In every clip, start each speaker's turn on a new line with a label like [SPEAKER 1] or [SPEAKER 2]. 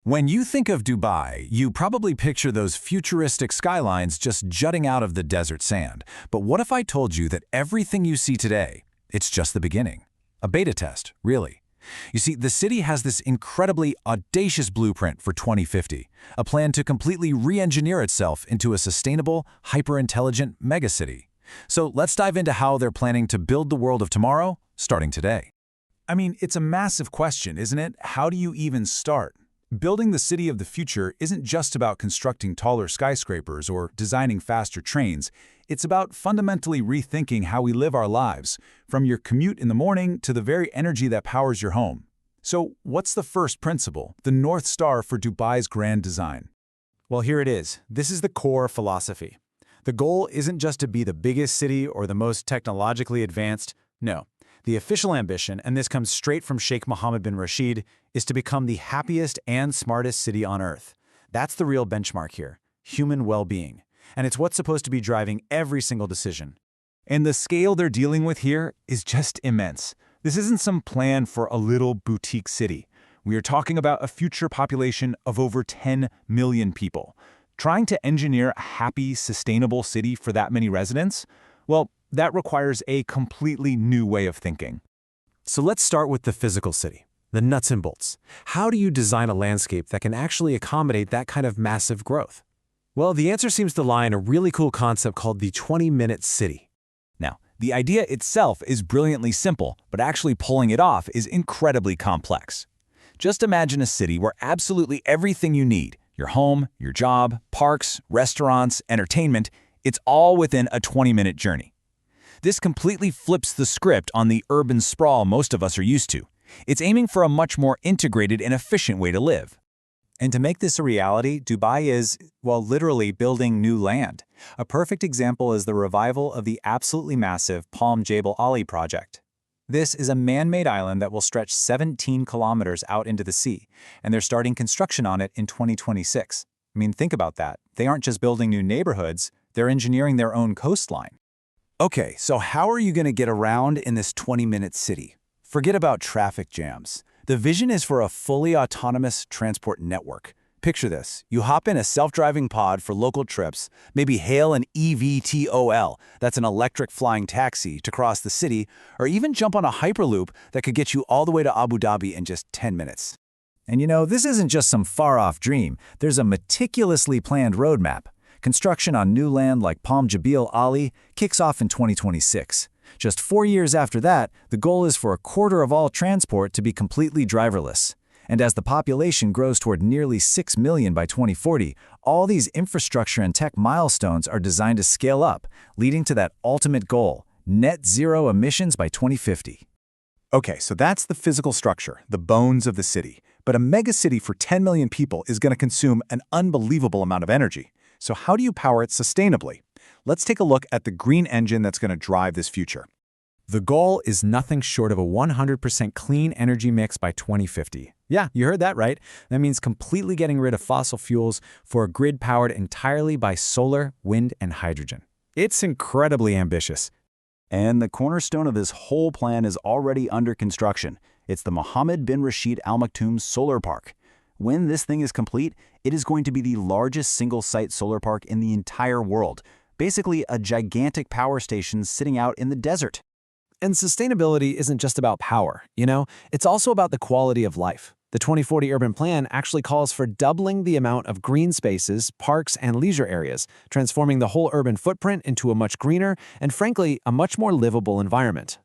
[SPEAKER 1] When you think of Dubai, you probably picture those futuristic skylines just jutting out of the desert sand. But what if I told you that everything you see today, it's just the beginning? A beta test, really. You see, the city has this incredibly audacious blueprint for 2050, a plan to completely re-engineer itself into a sustainable, hyper-intelligent megacity. So let's dive into how they're planning to build the world of tomorrow, starting today.
[SPEAKER 2] I mean, it's a massive question, isn't it? How do you even start? Building the city of the future isn't just about constructing taller skyscrapers or designing faster trains. It's about fundamentally rethinking how we live our lives, from your commute in the morning to the very energy that powers your home. So, what's the first principle, the North Star for Dubai's grand design?
[SPEAKER 3] Well, here it is. This is the core philosophy. The goal isn't just to be the biggest city or the most technologically advanced. No. The official ambition, and this comes straight from Sheikh Mohammed bin Rashid, is to become the happiest and smartest city on Earth. That's the real benchmark here, human well-being. And it's what's supposed to be driving every single decision.
[SPEAKER 2] And the scale they're dealing with here is just immense. This isn't some plan for a little boutique city. We are talking about a future population of over 10 million people. Trying to engineer a happy, sustainable city for that many residents? Well, that requires a completely new way of thinking.
[SPEAKER 3] So let's start with the physical city, the nuts and bolts. How do you design a landscape that can actually accommodate that kind of massive growth? Well, the answer seems to lie in a really cool concept called the 20-minute city.
[SPEAKER 1] Now, the idea itself is brilliantly simple, but actually pulling it off is incredibly complex. Just imagine a city where absolutely everything you need, your home, your job, parks, restaurants, entertainment, it's all within a 20-minute journey. This completely flips the script on the urban sprawl most of us are used to. It's aiming for a much more integrated and efficient way to live.
[SPEAKER 4] And to make this a reality, Dubai is, well, literally building new land. A perfect example is the revival of the absolutely massive Palm Jebel Ali project. This is a man-made island that will stretch 17 kilometers out into the sea, and they're starting construction on it in 2026. I mean, think about that. They aren't just building new neighborhoods, they're engineering their own coastline.
[SPEAKER 1] Okay, so how are you going to get around in this 20-minute city? Forget about traffic jams. The vision is for a fully autonomous transport network. Picture this. You hop in a self-driving pod for local trips, maybe hail an EVTOL, that's an electric flying taxi, to cross the city, or even jump on a Hyperloop that could get you all the way to Abu Dhabi in just 10 minutes.
[SPEAKER 4] And you know, this isn't just some far-off dream. There's a meticulously planned roadmap. Construction on new land like Palm Jebel Ali kicks off in 2026. Just 4 years after that, the goal is for a quarter of all transport to be completely driverless. And as the population grows toward nearly 6 million by 2040, all these infrastructure and tech milestones are designed to scale up, leading to that ultimate goal, net zero emissions by 2050.
[SPEAKER 2] Okay, so that's the physical structure, the bones of the city. But a megacity for 10 million people is going to consume an unbelievable amount of energy. So how do you power it sustainably? Let's take a look at the green engine that's going to drive this future.
[SPEAKER 3] The goal is nothing short of a 100% clean energy mix by 2050. Yeah, you heard that right. That means completely getting rid of fossil fuels for a grid powered entirely by solar, wind, and hydrogen. It's incredibly ambitious.
[SPEAKER 4] And the cornerstone of this whole plan is already under construction. It's the Mohammed bin Rashid Al Maktoum Solar Park. When this thing is complete, it is going to be the largest single-site solar park in the entire world. Basically, a gigantic power station sitting out in the desert.
[SPEAKER 3] And sustainability isn't just about power, it's also about the quality of life. The 2040 urban plan actually calls for doubling the amount of green spaces, parks, and leisure areas, transforming the whole urban footprint into a much greener and, frankly, a much more livable environment.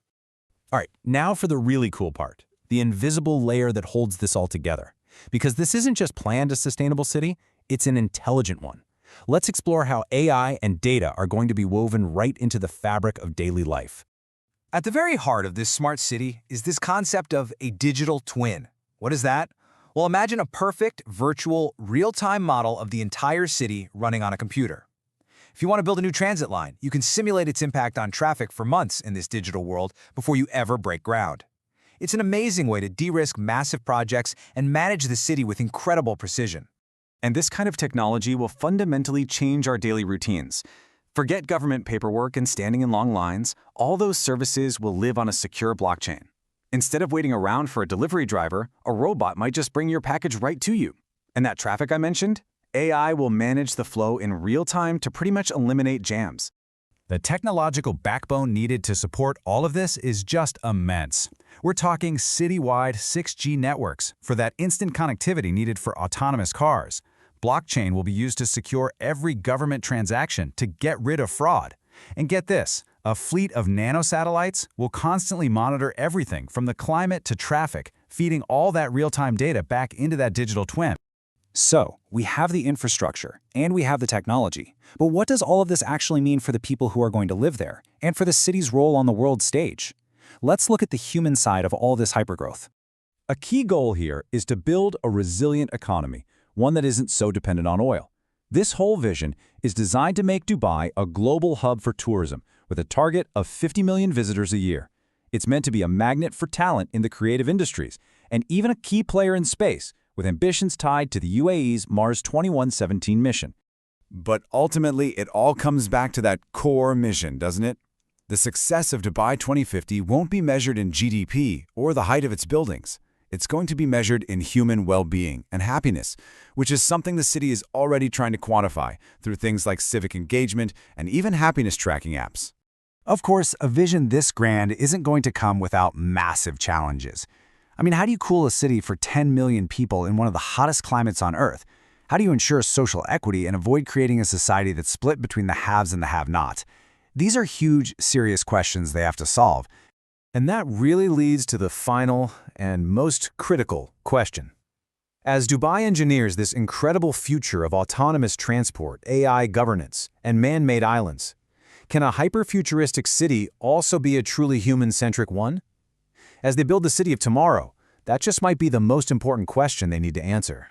[SPEAKER 1] All right, now for the really cool part, the invisible layer that holds this all together. Because this isn't just planned a sustainable city, it's an intelligent one. Let's explore how AI and data are going to be woven right into the fabric of daily life.
[SPEAKER 5] At the very heart of this smart city is this concept of a digital twin. What is that? Well, imagine a perfect, virtual, real-time model of the entire city running on a computer. If you want to build a new transit line, you can simulate its impact on traffic for months in this digital world before you ever break ground. It's an amazing way to de-risk massive projects and manage the city with incredible precision.
[SPEAKER 4] And this kind of technology will fundamentally change our daily routines. Forget government paperwork and standing in long lines. All those services will live on a secure blockchain. Instead of waiting around for a delivery driver, a robot might just bring your package right to you.
[SPEAKER 3] And that traffic I mentioned? AI will manage the flow in real time to pretty much eliminate jams.
[SPEAKER 2] The technological backbone needed to support all of this is just immense. We're talking citywide 6G networks for that instant connectivity needed for autonomous cars. Blockchain will be used to secure every government transaction to get rid of fraud. And get this, a fleet of nanosatellites will constantly monitor everything from the climate to traffic, feeding all that real-time data back into that digital twin.
[SPEAKER 3] So, we have the infrastructure, and we have the technology. But what does all of this actually mean for the people who are going to live there, and for the city's role on the world stage? Let's look at the human side of all this hypergrowth.
[SPEAKER 2] A key goal here is to build a resilient economy, one that isn't so dependent on oil. This whole vision is designed to make Dubai a global hub for tourism, with a target of 50 million visitors a year. It's meant to be a magnet for talent in the creative industries, and even a key player in space, with ambitions tied to the UAE's Mars 2117 mission.
[SPEAKER 1] But ultimately, it all comes back to that core mission, doesn't it? The success of Dubai 2050 won't be measured in GDP or the height of its buildings. It's going to be measured in human well-being and happiness, which is something the city is already trying to quantify through things like civic engagement and even happiness tracking apps.
[SPEAKER 3] Of course, a vision this grand isn't going to come without massive challenges. I mean, how do you cool a city for 10 million people in one of the hottest climates on Earth? How do you ensure social equity and avoid creating a society that's split between the haves and the have-nots? These are huge, serious questions they have to solve. And that really leads to the final and most critical question. As Dubai engineers this incredible future of autonomous transport, AI governance, and man-made islands, can a hyper-futuristic city also be a truly human-centric one? As they build the city of tomorrow, that just might be the most important question they need to answer.